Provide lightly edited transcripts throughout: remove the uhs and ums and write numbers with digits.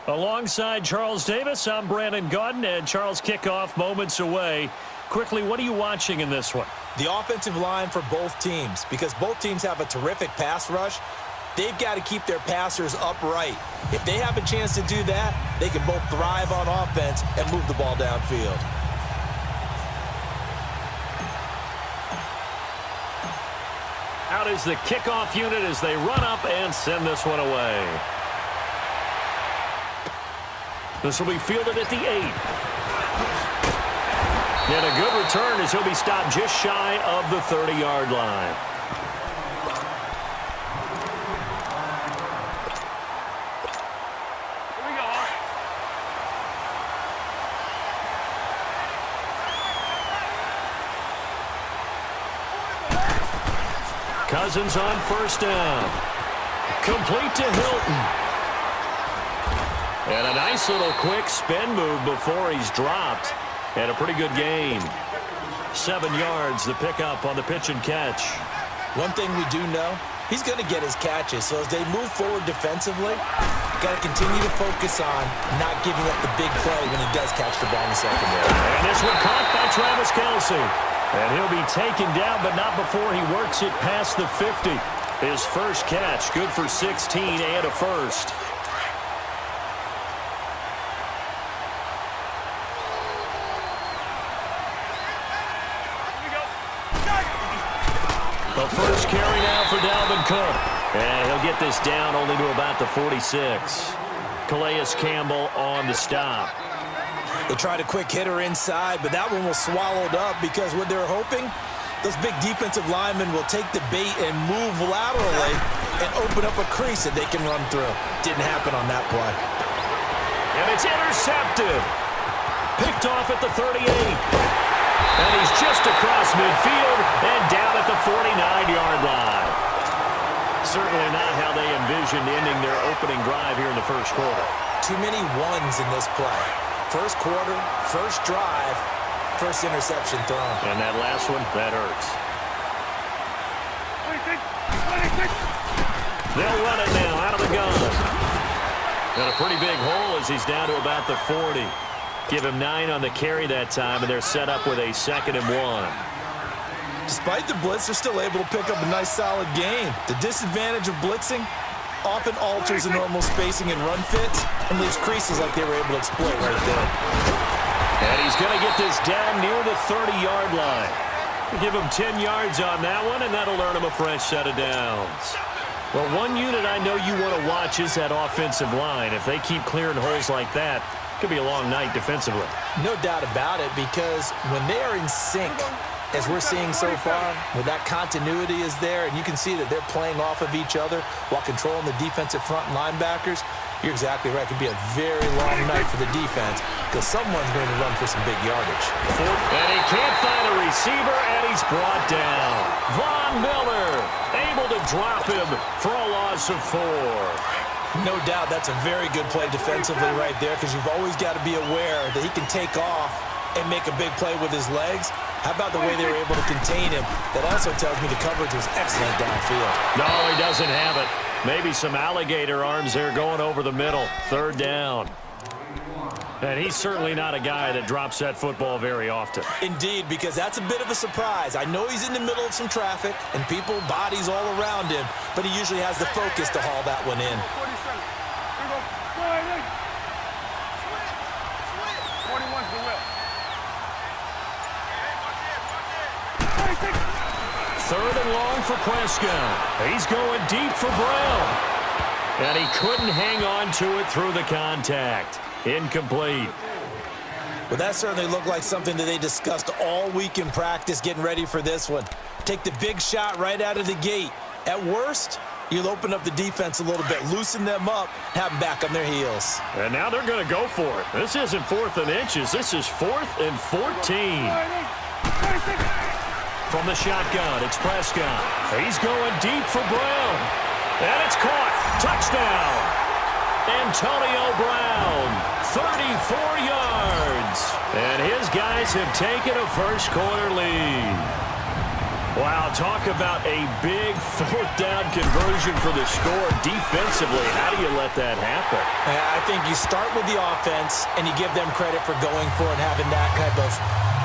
Alongside Charles Davis, I'm Brandon Gaudin, and Charles, kickoff moments away. Quickly, what are you watching in this one? The offensive line for both teams, because both teams have a terrific pass rush. They've got to keep their passers upright. If they have a chance to do that, they can both thrive on offense and move the ball downfield. Out is the kickoff unit as they run up and send this one away. This will be fielded at the 8. And a good return as he'll be stopped just shy of the 30-yard line. Here we go. Cousins on first down. Complete to Hilton. And a nice little quick spin move before he's dropped. And a pretty good gain. 7 yards, the pickup on the pitch and catch. One thing we do know, he's going to get his catches. So as they move forward defensively, got to continue to focus on not giving up the big play when he does catch the ball in the secondary. And this one caught by Travis Kelce. And he'll be taken down, but not before he works it past the 50. His first catch, good for 16 and a first. The first carry now for Dalvin Cook. And he'll get this down only to about the 46. Calais Campbell on the stop. They tried a quick hitter inside, but that one was swallowed up because what they're hoping, those big defensive linemen will take the bait and move laterally and open up a crease that they can run through. Didn't happen on that play. And it's intercepted. Picked off at the 38. And he's just across midfield and down at the 49-yard line. Certainly not how they envisioned ending their opening drive here in the first quarter. Too many ones in this play. First quarter, first drive, first interception thrown. And that last one, that hurts. 26. They'll run it now out of the gun. And a pretty big hole as he's down to about the 40. Give him 9 on the carry that time, and they're set up with a 2nd and 1. Despite the blitz, they're still able to pick up a nice solid gain. The disadvantage of blitzing often alters the normal spacing and run fits and leaves creases like they were able to exploit right there. And he's going to get this down near the 30-yard line. Give him 10 yards on that one, and that'll earn him a fresh set of downs. Well, one unit I know you want to watch is that offensive line. If they keep clearing holes like that, it could be a long night defensively. No doubt about it, because when they are in sync, as we're seeing so far, where that continuity is there, and you can see that they're playing off of each other while controlling the defensive front linebackers, you're exactly right. It could be a very long night for the defense because someone's going to run for some big yardage. And he can't find a receiver, and he's brought down. Von Miller able to drop him for a loss of 4. No doubt that's a very good play defensively right there because you've always got to be aware that he can take off and make a big play with his legs. How about the way they were able to contain him? That also tells me the coverage was excellent downfield. No, he doesn't have it. Maybe some alligator arms there going over the middle. 3rd down. And he's certainly not a guy that drops that football very often. Indeed, because that's a bit of a surprise. I know he's in the middle of some traffic and people, bodies all around him, but he usually has the focus to haul that one in. 41's the whip. 3rd and long for Prescott. He's going deep for Brown. And he couldn't hang on to it through the contact. Incomplete. Well, that certainly looked like something that they discussed all week in practice getting ready for this one. Take the big shot right out of the gate. At worst, you'll open up the defense a little bit, loosen them up, have them back on their heels. And now they're going to go for it. This isn't 4th and inches. This is 4th and 14. From the shotgun, it's Prescott. He's going deep for Brown. And it's caught. Touchdown. Antonio Brown, 34 yards. And his guys have taken a first quarter lead. Wow, talk about a big fourth down conversion for the score. Defensively, how do you let that happen? I think you start with the offense, and you give them credit for going for it and having that type of,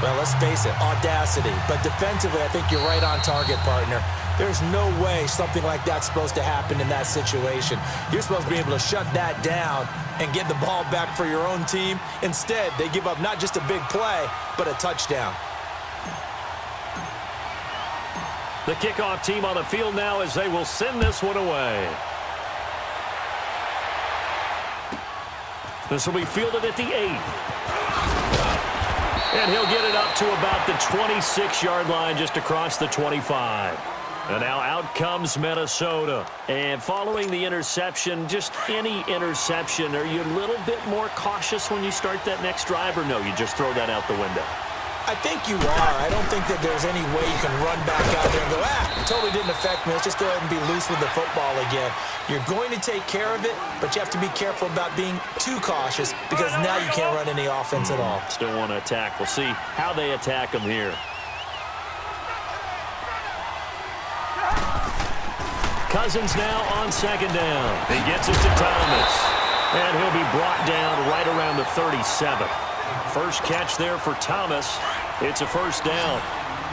well, let's face it, audacity. But defensively, I think you're right on target, partner. There's no way something like that's supposed to happen in that situation. You're supposed to be able to shut that down and get the ball back for your own team. Instead, they give up not just a big play, but a touchdown. The kickoff team on the field now as they will send this one away. This will be fielded at the 8. And he'll get it up to about the 26-yard line, just across the 25. And now out comes Minnesota. And following the interception, just any interception, are you a little bit more cautious when you start that next drive, or no, you just throw that out the window? I think you are. I don't think that there's any way you can run back out there and go, it totally didn't affect me. Let's just go ahead and be loose with the football again. You're going to take care of it, but you have to be careful about being too cautious because now you can't run any offense at all. Still want to attack. We'll see how they attack them here. Cousins now on second down. He gets it to Thomas. And he'll be brought down right around the 37. First catch there for Thomas. It's a first down.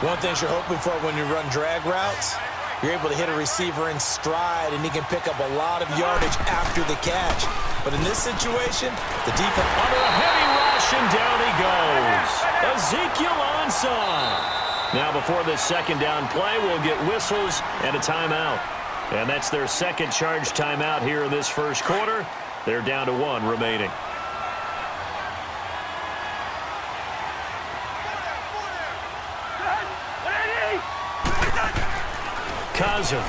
One thing you're hoping for when you run drag routes, you're able to hit a receiver in stride, and he can pick up a lot of yardage after the catch. But in this situation, the defense under a heavy rush, and down he goes. Ezekiel onside. Now before this second down play, we'll get whistles and a timeout. And that's their second charge timeout here in this first quarter. They're down to 1 remaining. Cousins.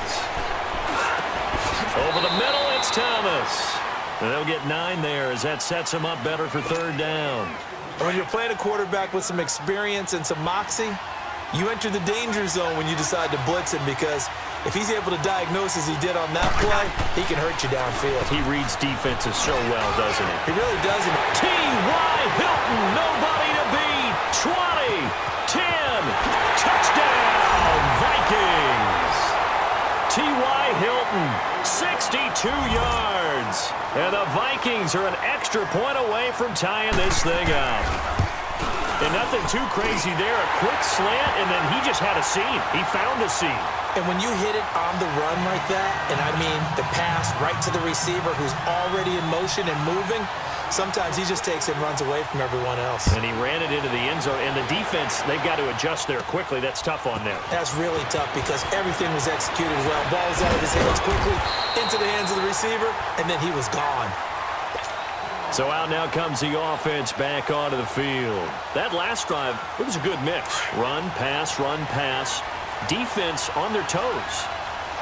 Over the middle, it's Thomas. And they'll get 9 there as that sets him up better for third down. When you're playing a quarterback with some experience and some moxie, you enter the danger zone when you decide to blitz him, because if he's able to diagnose as he did on that play, he can hurt you downfield. He reads defenses so well, doesn't he? He really does. T.Y. Hilton, nobody to beat. 20, 10, touchdown, Vikings. T.Y. Hilton, 62 yards. And the Vikings are an extra point away from tying this thing up. And nothing too crazy there. A quick slant, and then he just had a seam. He found a seam. And when you hit it on the run like that, and I mean the pass right to the receiver who's already in motion and moving, sometimes he just takes it and runs away from everyone else. And he ran it into the end zone. And the defense, they've got to adjust there quickly. That's tough on them. That's really tough because everything was executed well. Ball was out of his hands quickly, into the hands of the receiver, and then he was gone. So out now comes the offense back onto the field. That last drive, it was a good mix. Run, pass, defense on their toes.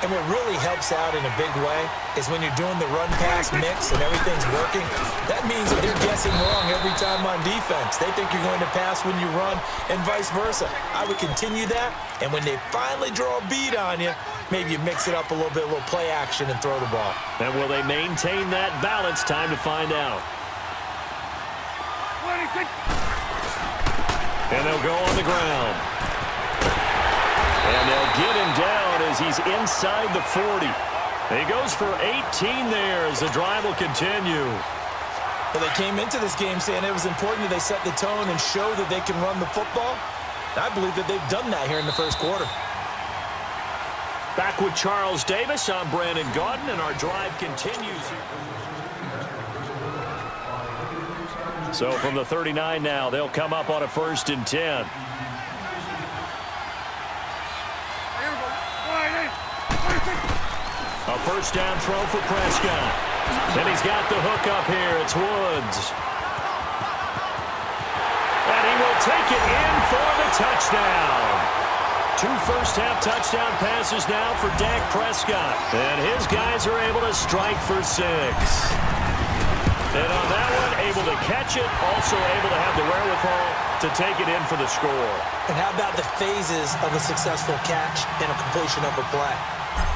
And what really helps out in a big way is when you're doing the run-pass mix and everything's working, that means that they're guessing wrong every time on defense. They think you're going to pass when you run and vice versa. I would continue that, and when they finally draw a bead on you, maybe you mix it up a little bit, a little play action, and throw the ball. And will they maintain that balance? Time to find out. And they'll go on the ground. And they'll get him down as he's inside the 40. He goes for 18 there as the drive will continue. Well, they came into this game saying it was important that they set the tone and show that they can run the football. I believe that they've done that here in the first quarter. Back with Charles Davis. I'm Brandon Gaudin, and our drive continues. So from the 39 now, they'll come up on a 1st and 10. A first down throw for Prescott. And he's got the hook up here. It's Woods. And he will take it in for the touchdown. 2 first-half touchdown passes now for Dak Prescott. And his guys are able to strike for 6. And on that one, able to catch it, also able to have the wherewithal to take it in for the score. And how about the phases of a successful catch and a completion of a play?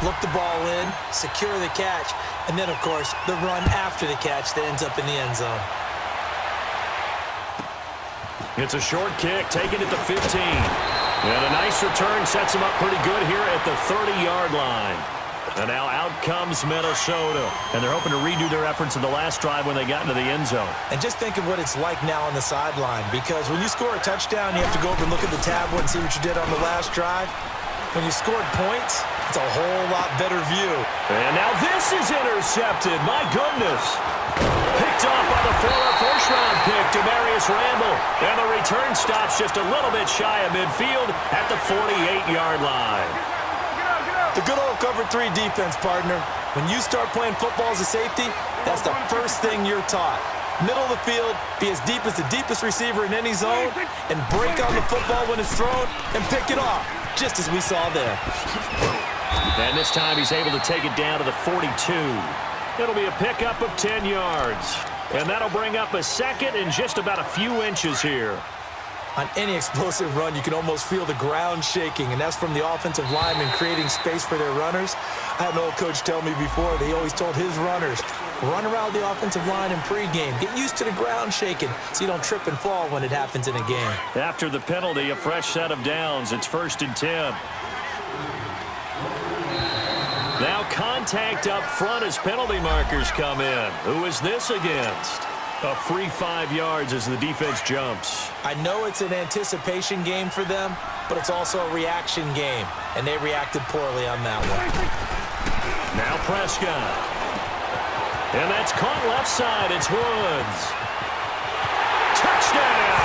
Look the ball in, secure the catch, and then, of course, the run after the catch that ends up in the end zone. It's a short kick, taking it to 15. And a nice return sets him up pretty good here at the 30-yard line. And now out comes Minnesota. And they're hoping to redo their efforts in the last drive when they got into the end zone. And just think of what it's like now on the sideline, because when you score a touchdown, you have to go over and look at the tablet and see what you did on the last drive. When you scored points, it's a whole lot better view. And now this is intercepted. My goodness. Picked off by the former first-round pick, Demarius Randall. And the return stops just a little bit shy of midfield at the 48-yard line. The good old cover 3 defense, partner. When you start playing football as a safety, that's the first thing you're taught. Middle of the field, be as deep as the deepest receiver in any zone, and break on the football when it's thrown and pick it off, just as we saw there. And this time he's able to take it down to the 42. It'll be a pickup of 10 yards. And that'll bring up a second and just about a few inches here. On any explosive run, you can almost feel the ground shaking, and that's from the offensive linemen creating space for their runners. I had an old coach tell me before, they always told his runners, run around the offensive line in pregame. Get used to the ground shaking so you don't trip and fall when it happens in a game. After the penalty, a fresh set of downs. It's 1st and 10. Now contact up front as penalty markers come in. Who is this against? A free 5 yards as the defense jumps. I know it's an anticipation game for them, but it's also a reaction game, and they reacted poorly on that one. Now Prescott. And that's caught left side. It's Woods. Touchdown!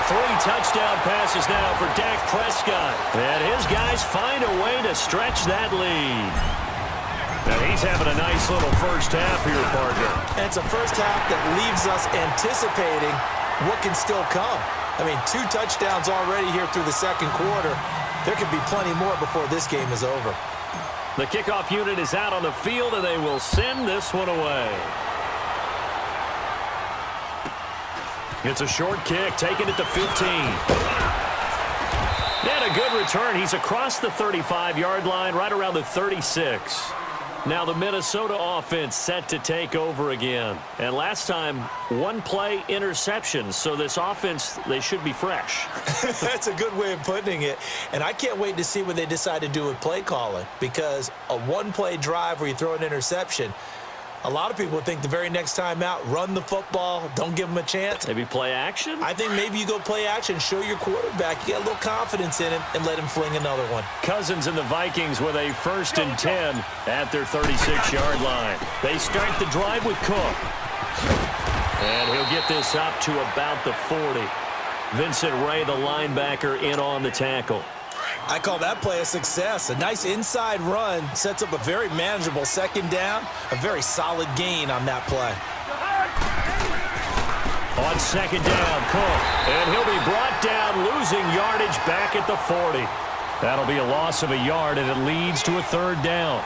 3 touchdown passes now for Dak Prescott. And his guys find a way to stretch that lead. Now he's having a nice little first half here, partner. And it's a first half that leaves us anticipating what can still come. I mean, 2 touchdowns already here through the second quarter. There could be plenty more before this game is over. The kickoff unit is out on the field, and they will send this one away. It's a short kick, taking it to 15. And a good return. He's across the 35-yard line, right around the 36. Now the Minnesota offense set to take over again. And last time, 1 play interception. So this offense, they should be fresh. That's a good way of putting it. And I can't wait to see what they decide to do with play calling. Because a 1-play drive where you throw an interception, a lot of people think the very next time out, run the football, don't give them a chance. Maybe play action? I think maybe you go play action, show your quarterback, you get a little confidence in him, and let him fling another one. Cousins and the Vikings with a 1st and 10 at their 36-yard line. They start the drive with Cook. And he'll get this up to about the 40. Vincent Ray, the linebacker, in on the tackle. I call that play a success. A nice inside run sets up a very manageable 2nd down, a very solid gain on that play. On 2nd down, Cook. And he'll be brought down, losing yardage back at the 40. That'll be a loss of a yard, and it leads to a 3rd down.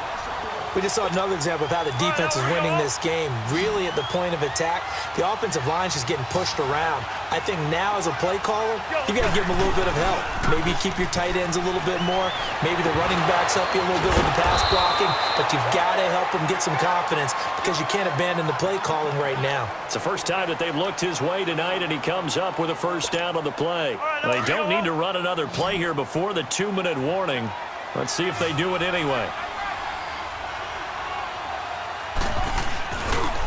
We just saw another example of how the defense is winning this game. Really at the point of attack, the offensive line's just getting pushed around. I think now as a play caller, you got to give them a little bit of help. Maybe keep your tight ends a little bit more. Maybe the running backs help you a little bit with the pass blocking. But you've got to help them get some confidence because you can't abandon the play calling right now. It's the first time that they've looked his way tonight, and he comes up with a 1st down on the play. They don't need to run another play here before the 2-minute warning. Let's see if they do it anyway.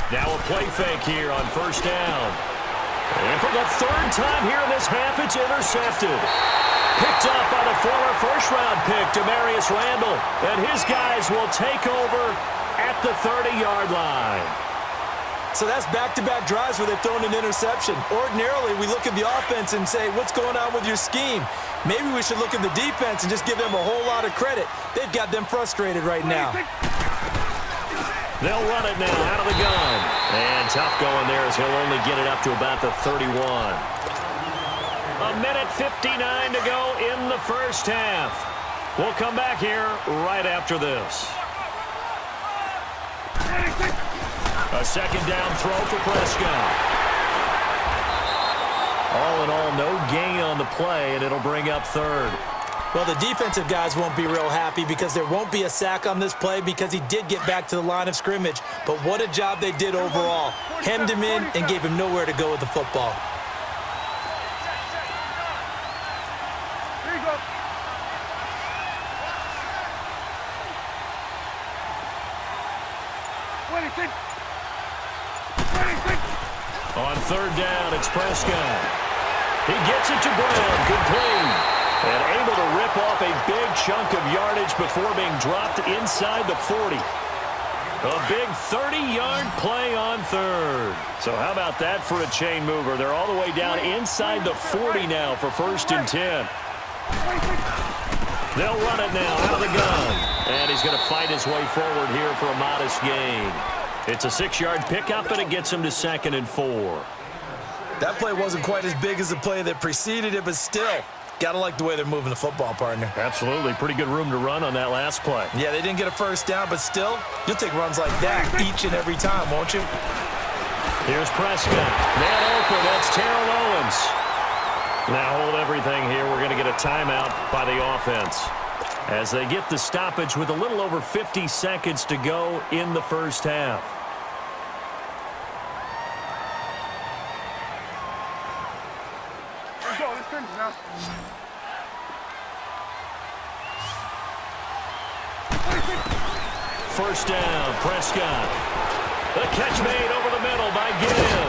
Now a play fake here on 1st down. And for the 3rd time here in this half, it's intercepted. Picked up by the former first-round pick, Demarius Randall. And his guys will take over at the 30-yard line. So that's back-to-back drives where they've thrown an interception. Ordinarily, we look at the offense and say, what's going on with your scheme? Maybe we should look at the defense and just give them a whole lot of credit. They've got them frustrated right now. They'll run it now out of the gun. And tough going there as he'll only get it up to about the 31. 1:59 to go in the first half. We'll come back here right after this. A 2nd down throw for Prescott. All in all, no gain on the play, and it'll bring up 3rd. Well, the defensive guys won't be real happy because there won't be a sack on this play because he did get back to the line of scrimmage. But what a job they did overall. Hemmed him in and gave him nowhere to go with the football. 26. 26. On third down, it's Prescott. He gets it to Brown. Complete. And able to rip off a big chunk of yardage before being dropped inside the 40. A big 30-yard play on third. So how about that for a chain mover? They're all the way down inside the 40 now for 1st and 10. They'll run it now out of the gun. And he's going to fight his way forward here for a modest gain. It's a 6-yard pickup, and it gets him to 2nd and 4. That play wasn't quite as big as the play that preceded it, but still, got to like the way they're moving the football, partner. Absolutely. Pretty good room to run on that last play. Yeah, they didn't get a first down, but still, you'll take runs like that each and every time, won't you? Here's Prescott. Man open. That's Terrell Owens. Now hold everything here. We're going to get a timeout by the offense as they get the stoppage with a little over 50 seconds to go in the first half. Let's go. Let's finish now. 26. First down, Prescott. The catch made over the middle by Gibb.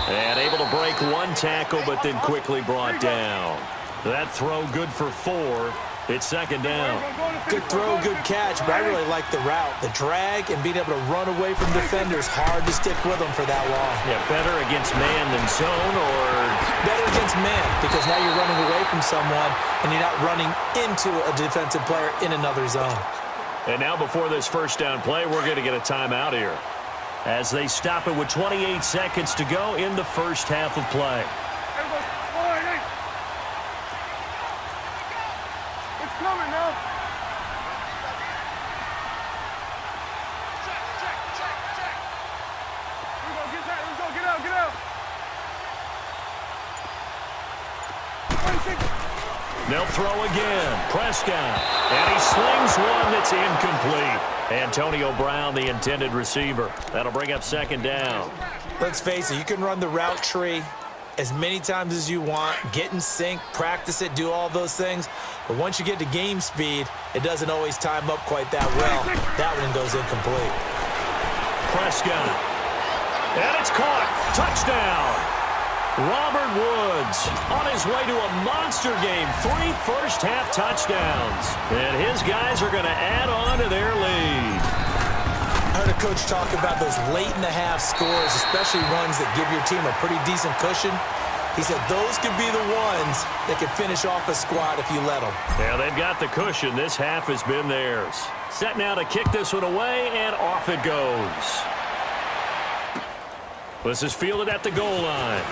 And able to break one tackle, but then quickly brought down. That throw good for 4. It's 2nd down. Good throw, good catch, but I really like the route. The drag and being able to run away from defenders, hard to stick with them for that long. Yeah, better against man than zone, or better against man, because now you're running away from someone and you're not running into a defensive player in another zone. And now before this first down play, we're going to get a timeout here as they stop it with 28 seconds to go in the first half of play. It's coming now. Let's go, get out, get out. 26. They'll throw again. Prescott. And he slings one that's incomplete. Antonio Brown, the intended receiver. That'll bring up 2nd down. Let's face it, you can run the route tree as many times as you want, get in sync, practice it, do all those things. But once you get to game speed, it doesn't always time up quite that well. That one goes incomplete. Prescott. And it's caught. Touchdown. Robert Woods on his way to a monster game. 3 first-half touchdowns. And his guys are going to add on to their lead. I heard a coach talk about those late-in-the-half scores, especially ones that give your team a pretty decent cushion. He said those could be the ones that could finish off a squad if you let them. Yeah, they've got the cushion. This half has been theirs. Set now to kick this one away, and off it goes. This is fielded at the goal line.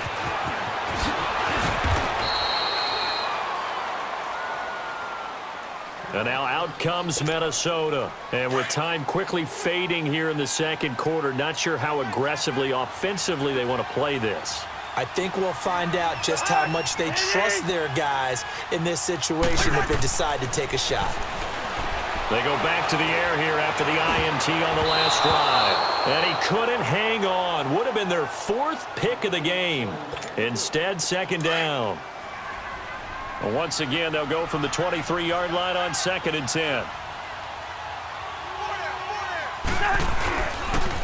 And now out comes Minnesota. And with time quickly fading here in the second quarter, not sure how aggressively, offensively they want to play this. I think we'll find out just how much they trust their guys in this situation if they decide to take a shot. They go back to the air here after the INT on the last drive. And he couldn't hang on. Would have been their 4th pick of the game. Instead, 2nd down. And once again, they'll go from the 23-yard line on 2nd and 10.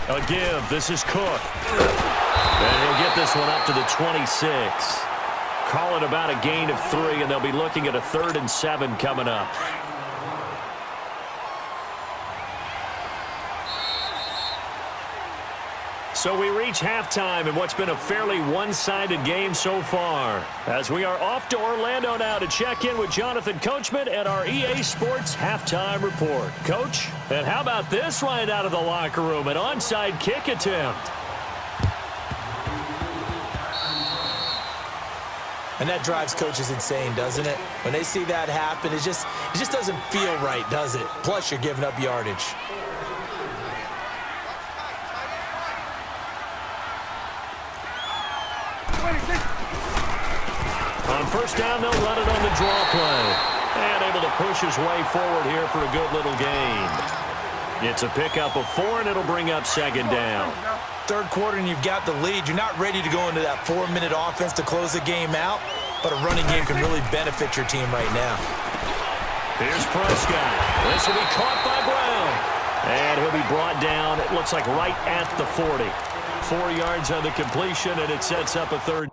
A give. This is Cook. And he'll get this one up to the 26. Call it about a gain of 3, and they'll be looking at a 3rd and 7 coming up. So we reach halftime in what's been a fairly one-sided game so far. As we are off to Orlando now to check in with Jonathan Coachman at our EA Sports Halftime Report. Coach, and how about this right out of the locker room? An onside kick attempt. And that drives coaches insane, doesn't it? When they see that happen, it just doesn't feel right, does it? Plus, you're giving up yardage. On first down, they'll run it on the draw play. And able to push his way forward here for a good little gain. It's a pickup of 4, and it'll bring up 2nd down. Third quarter, and you've got the lead. You're not ready to go into that 4-minute offense to close the game out, but a running game can really benefit your team right now. Here's Prescott. This will be caught by Brown. And he'll be brought down, it looks like right at the 40. 4 yards on the completion, and it sets up a third.